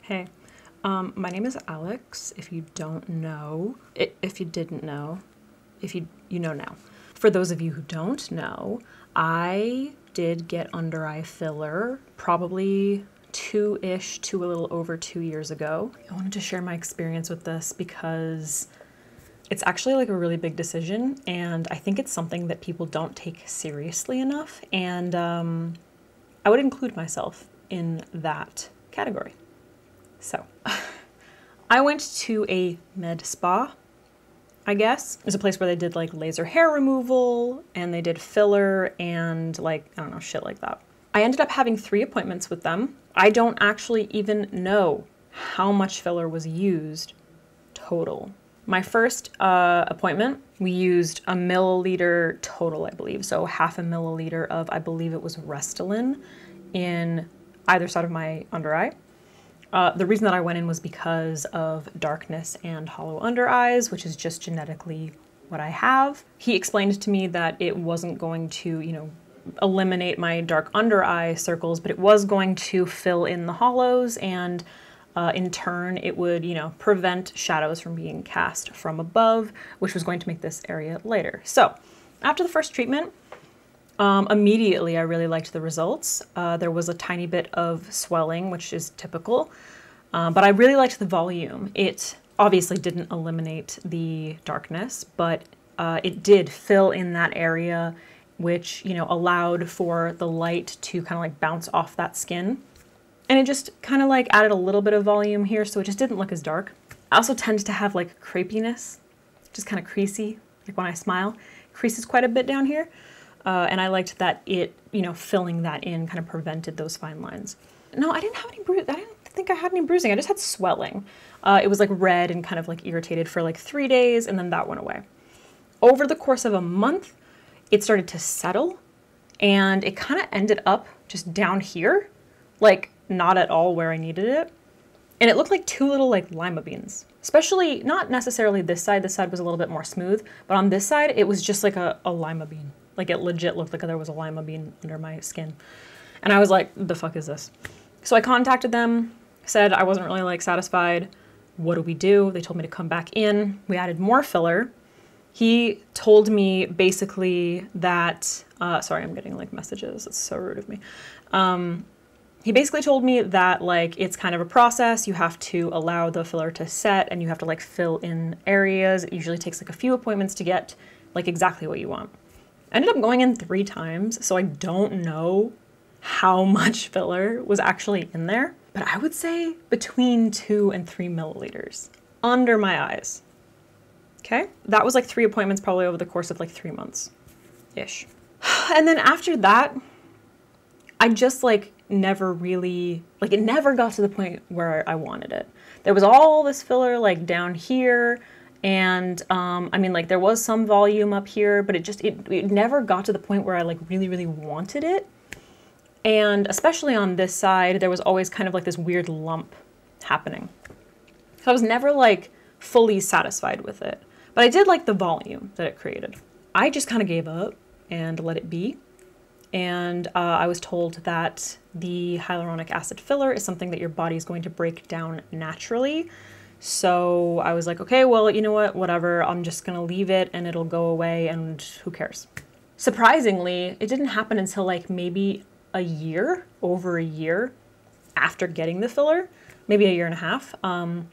Hey, my name is Alex, if you don't know. If you didn't know. If you know now. For those of you who don't know, I did get under eye filler probably two-ish to a little over 2 years ago. I wanted to share my experience with this because it's actually like a really big decision, and I think it's something that people don't take seriously enough, and I would include myself in that category. So, I went to a med spa, I guess. It was a place where they did like laser hair removal and they did filler and like, I don't know, shit like that. I ended up having 3 appointments with them. I don't actually even know how much filler was used total. My first appointment, we used 1 milliliter total, I believe. So 1/2 milliliter of, I believe it was Restylane in either side of my under eye. The reason that I went in was because of darkness and hollow under eyes, which is just genetically what I have. He explained to me that it wasn't going to, eliminate my dark under eye circles, but it was going to fill in the hollows, and in turn, it would, prevent shadows from being cast from above, which was going to make this area lighter. So after the first treatment, immediately I really liked the results. There was a tiny bit of swelling, which is typical, but I really liked the volume. It obviously didn't eliminate the darkness, but it did fill in that area, which, allowed for the light to kind of like bounce off that skin. And it just kind of like added a little bit of volume here, so it just didn't look as dark. I also tend to have like crepiness, just kind of creasy, like when I smile, it creases quite a bit down here. And I liked that it, filling that in kind of prevented those fine lines. No, I didn't have any I didn't think I had any bruising. I just had swelling. It was like red and kind of like irritated for like 3 days, and then that went away. Over the course of a month, it started to settle, and it kind of ended up just down here, like not at all where I needed it. And it looked like 2 little like lima beans, especially not necessarily this side. This side was a little bit more smooth, but on this side, it was just like a lima bean. Like it legit looked like there was a lima bean under my skin. And I was like, the fuck is this? So I contacted them, said I wasn't really like satisfied. What do we do? They told me to come back in. We added more filler. He told me basically that, sorry, I'm getting like messages. It's so rude of me. He basically told me that like it's kind of a process. You have to allow the filler to set and you have to like fill in areas. It usually takes like a few appointments to get like exactly what you want. I ended up going in 3 times, so I don't know how much filler was actually in there, but I would say between 2 and 3 milliliters under my eyes. Okay, that was like 3 appointments probably over the course of like 3 months-ish. And then after that, I just like never really, like it never got to the point where I wanted it. There was all this filler like down here, and I mean like there was some volume up here, but it never got to the point where I like really wanted it. And especially on this side, there was always kind of like this weird lump happening. So I was never like fully satisfied with it. But I did like the volume that it created. I just kind of gave up and let it be. And I was told that the hyaluronic acid filler is something that your body is going to break down naturally. So I was like, okay, well, you know what, whatever. I'm just going to leave it and it'll go away and who cares? Surprisingly, it didn't happen until like maybe a year, over a year after getting the filler, maybe a 1.5 years.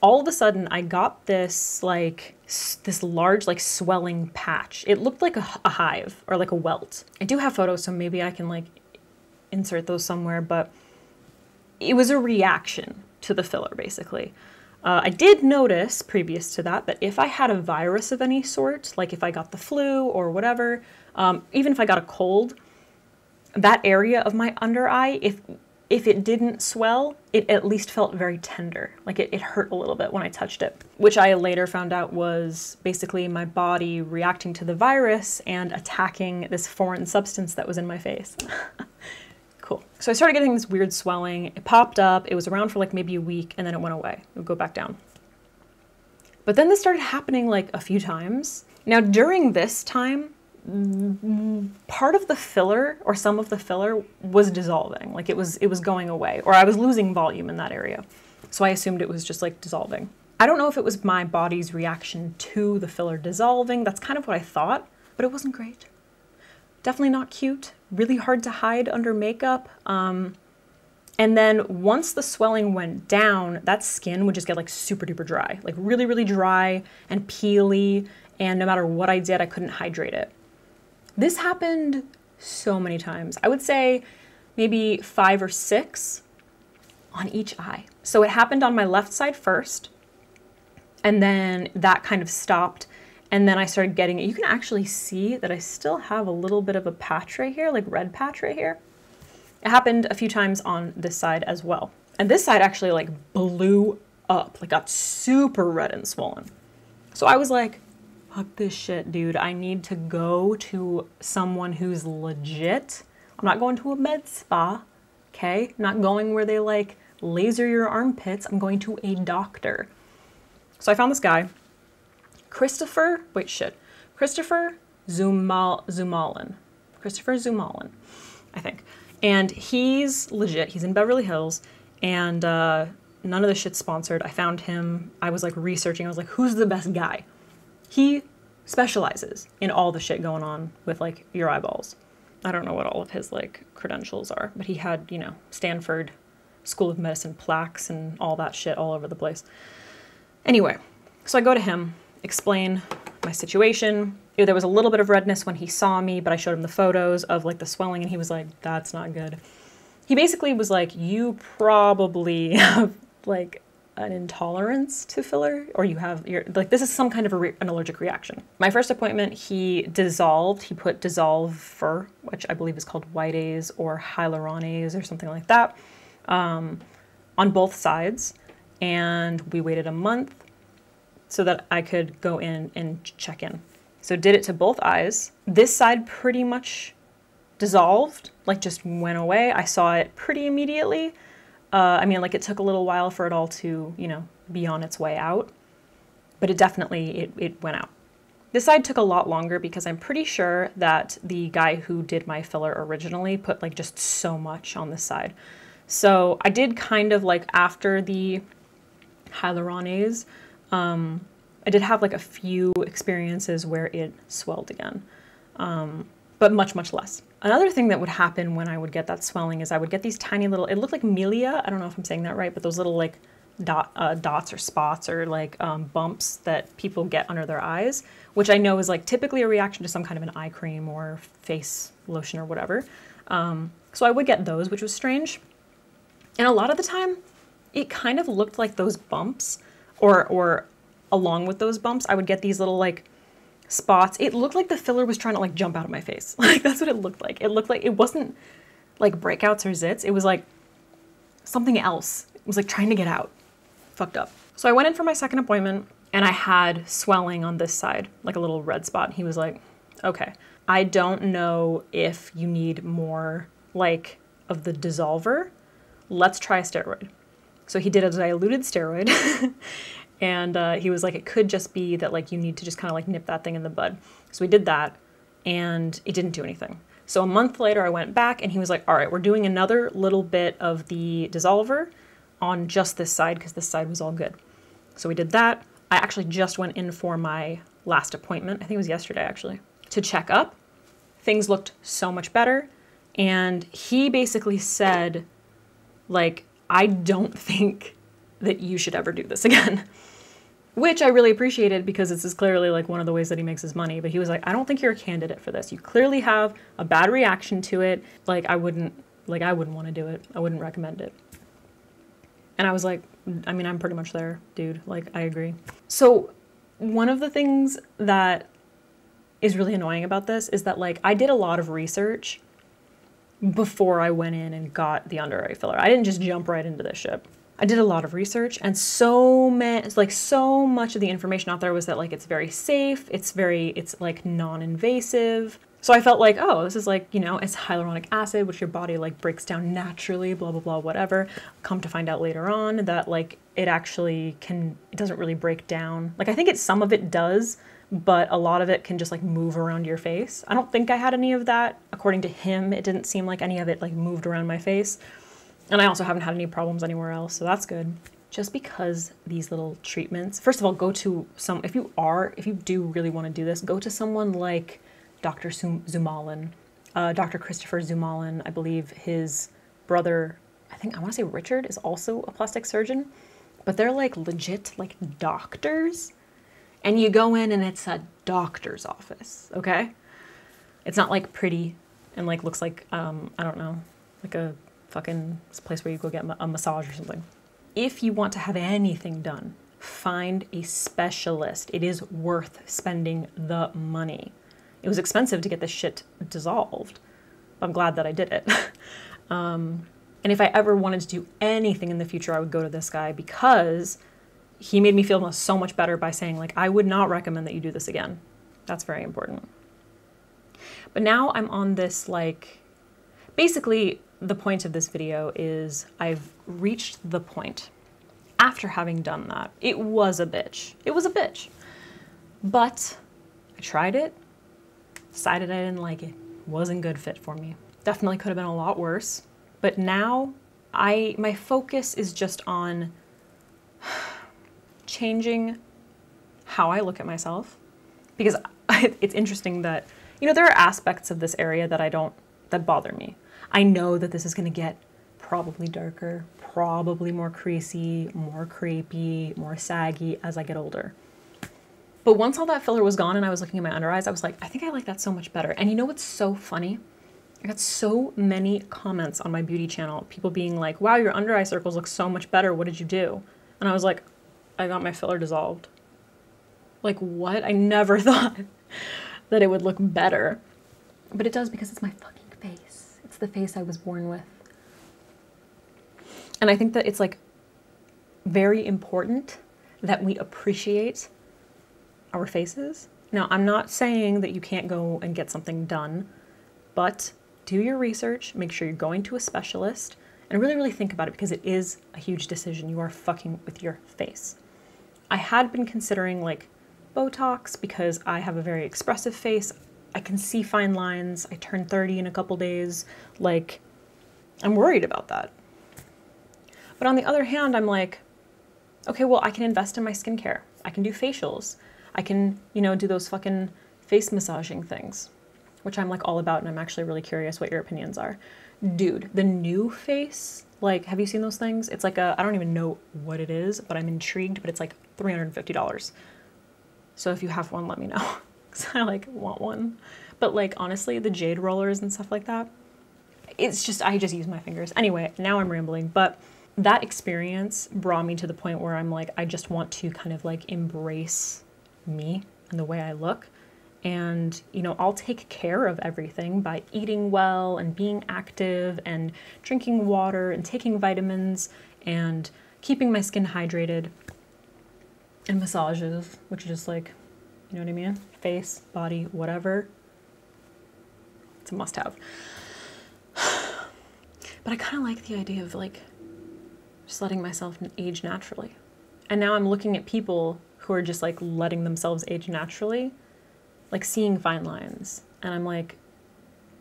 All of a sudden I got this like this large like swelling patch. It looked like a hive or like a welt. I do have photos, so maybe I can like insert those somewhere, but it was a reaction to the filler basically. I did notice previous to that if I had a virus of any sort, like if I got the flu or whatever, even if I got a cold, that area of my under eye, if it didn't swell, it at least felt very tender. Like it hurt a little bit when I touched it, which I later found out was basically my body reacting to the virus and attacking this foreign substance that was in my face. Cool. So I started getting this weird swelling. It popped up. It was around for like maybe a week and then it went away. It would go back down. But then this started happening like a few times. Now during this time, part of the filler or some of the filler was dissolving, like it was going away, or I was losing volume in that area. So I assumed it was just like dissolving. I don't know if it was my body's reaction to the filler dissolving. That's kind of what I thought, but it wasn't great. Definitely not cute. Really hard to hide under makeup. And then once the swelling went down, that skin would just get like super duper dry, like really, really dry and peely. And no matter what I did, I couldn't hydrate it. This happened so many times. I would say maybe 5 or 6 on each eye. So it happened on my left side first, and then that kind of stopped. And then I started getting it. You can actually see that I still have a little bit of a patch right here, like red patch right here. It happened a few times on this side as well. And this side actually like blew up, like got super red and swollen. So I was like, fuck this shit, dude. I need to go to someone who's legit. I'm not going to a med spa, okay? I'm not going where they like laser your armpits. I'm going to a doctor. So I found this guy, Christopher Zumalin. Christopher Zumalin, I think. And he's legit. He's in Beverly Hills, and none of the shit's sponsored. I found him. I was like researching. I was like, who's the best guy? He specializes in all the shit going on with like your eyeballs. I don't know what all of his like credentials are, but he had, you know, Stanford School of Medicine plaques and all that shit all over the place. Anyway, so I go to him, explain my situation. There was a little bit of redness when he saw me, but I showed him the photos of like the swelling and he was like, that's not good. He basically was like, you probably have like an intolerance to filler, or you're like, this is some kind of an allergic reaction. My first appointment, he put Dissolver, which I believe is called Whitease or hyaluronase or something like that, on both sides. And we waited a month so that I could go in and check in. So did it to both eyes. This side pretty much dissolved, like just went away. I saw it pretty immediately. I mean, like it took a little while for it all to, you know, be on its way out, but it definitely, it went out. This side took a lot longer because I'm pretty sure that the guy who did my filler originally put like just so much on this side. So I did kind of like after the hyaluronase, I did have like a few experiences where it swelled again, but much, much less. Another thing that would happen when I would get that swelling is I would get these tiny little, it looked like milia. I don't know if I'm saying that right, but those little like dots or spots or like bumps that people get under their eyes, which I know is like typically a reaction to some kind of an eye cream or face lotion or whatever. So I would get those, which was strange. And a lot of the time it kind of looked like those bumps or along with those bumps, I would get these little like spots. It looked like the filler was trying to like jump out of my face. Like that's what it looked like. It looked like it wasn't like breakouts or zits. It was like something else. It was like trying to get out. Fucked up. So I went in for my second appointment and I had swelling on this side, like a little red spot. He was like, okay, I don't know if you need more like of the dissolver. Let's try a steroid. So he did a diluted steroid. And he was like, it could just be that like you need to just kind of like nip that thing in the bud. So we did that and it didn't do anything. So a month later I went back and he was like, all right, we're doing another little bit of the dissolver on just this side because this side was all good. So we did that. I actually just went in for my last appointment. I think it was yesterday actually, to check up. Things looked so much better. And he basically said, like, I don't think that you should ever do this again. Which I really appreciated because this is clearly like one of the ways that he makes his money. But he was like, I don't think you're a candidate for this. You clearly have a bad reaction to it. Like I wouldn't want to do it. I wouldn't recommend it. And I was like, I mean, I'm pretty much there, dude. Like, I agree. So one of the things that is really annoying about this is that like I did a lot of research before I went in and got the under eye filler. I didn't just jump right into this shit. I did a lot of research and so much of the information out there was that like it's very safe, it's like non-invasive. So I felt like, oh, this is like, you know, it's hyaluronic acid, which your body like breaks down naturally, blah, blah, blah, whatever. Come to find out later on that like it actually it doesn't really break down. Like I think some of it does, but a lot of it can just like move around your face. I don't think I had any of that. According to him, it didn't seem like any of it like moved around my face. And I also haven't had any problems anywhere else, so that's good. just because these little treatments, first of all, go to if you do really want to do this, go to someone like Dr. Zumalin, Dr. Christopher Zumalin. I believe his brother, I want to say Richard, is also a plastic surgeon, but they're like legit like doctors, and you go in and it's a doctor's office, okay? It's not like pretty and like looks like, I don't know, like a fucking place where you go get a massage or something. If you want to have anything done, find a specialist. It is worth spending the money. It was expensive to get this shit dissolved, but I'm glad that I did it. And if I ever wanted to do anything in the future, I would go to this guy because he made me feel so much better by saying, like, I would not recommend that you do this again. That's very important. But now I'm on this, like, basically the point of this video is I've reached the point after having done that. It was a bitch. It was a bitch. But I tried it, decided I didn't like it. Wasn't good fit for me. Definitely could have been a lot worse. But now my focus is just on changing how I look at myself, because it's interesting that, you know, there are aspects of this area that bother me. I know that this is going to get probably darker, probably more creasy, more crepey, more saggy as I get older. But once all that filler was gone and I was looking at my under eyes, I was like, I think I like that so much better. And you know what's so funny? I got so many comments on my beauty channel, people being like, wow, your under eye circles look so much better. What did you do? And I was like, I got my filler dissolved. Like, what? I never thought that it would look better. But it does, because it's my fucking face. It's the face I was born with. And I think that it's like very important that we appreciate our faces. Now, I'm not saying that you can't go and get something done, but do your research, make sure you're going to a specialist, and really, really think about it, because it is a huge decision. You are fucking with your face. I had been considering like Botox because I have a very expressive face. I can see fine lines. I turn 30 in a couple days. Like, I'm worried about that. But on the other hand, I'm like, okay, well, I can invest in my skincare. I can do facials. I can, you know, do those fucking face massaging things, which I'm like all about, and I'm actually really curious what your opinions are. Dude, the new face, like, have you seen those things? It's like I don't even know what it is, but I'm intrigued, but it's like $350. So if you have one, let me know, because I like want one. But like, honestly, the jade rollers and stuff like that, it's just, I just use my fingers. Anyway, now I'm rambling, but that experience brought me to the point where I'm like, I just want to kind of like embrace me and the way I look. And, you know, I'll take care of everything by eating well and being active and drinking water and taking vitamins and keeping my skin hydrated, and massages, which is just like, you know what I mean? Face, body, whatever. It's a must-have. But I kind of like the idea of like just letting myself age naturally. And now I'm looking at people who are just like letting themselves age naturally, like seeing fine lines. And I'm like,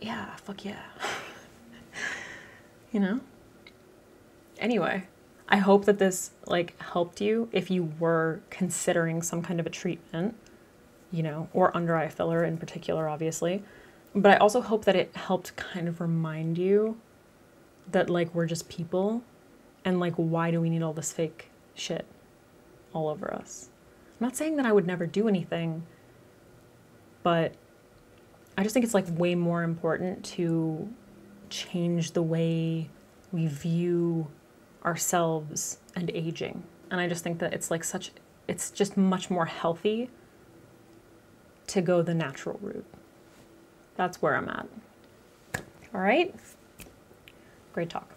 yeah, fuck yeah. You know? Anyway, I hope that this like helped you if you were considering some kind of a treatment, you know, or under eye filler in particular, obviously. But I also hope that it helped kind of remind you that like we're just people, and like why do we need all this fake shit all over us? I'm not saying that I would never do anything, but I just think it's like way more important to change the way we view ourselves and aging. And I just think that it's like it's just much more healthy to go the natural route. That's where I'm at. All right. Great talk.